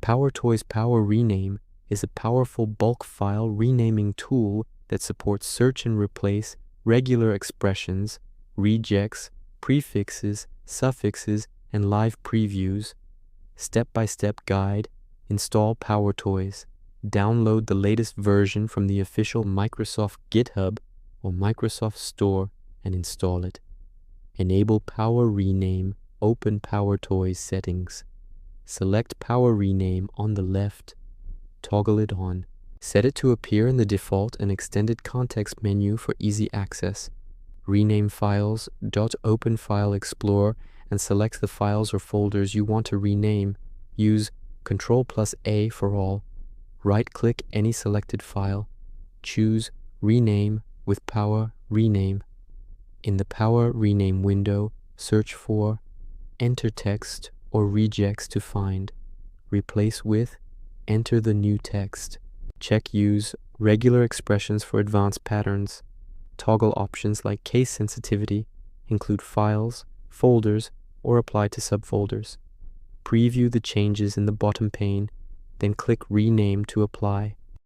PowerToys Power Rename is a powerful bulk file renaming tool that supports search and replace regular expressions, rejects, prefixes, suffixes, and live previews. Step-by-step guide. Install PowerToys. Download the latest version from the official Microsoft GitHub or Microsoft Store and install it. Enable Power Rename. Open PowerToys settings. Select Power Rename on the left. Toggle it on. Set it to appear in the default and extended context menu for easy access. Rename files. Open File Explorer and select the files or folders you want to rename. Use Ctrl+A for all. Right-click any selected file. Choose Rename with Power Rename. In the Power Rename window, search for Enter Text or Regex to find. Replace with Enter the new text. Check Use regular expressions for advanced patterns. Toggle options like case sensitivity, include files, folders, or apply to subfolders. Preview the changes in the bottom pane, then click Rename to apply.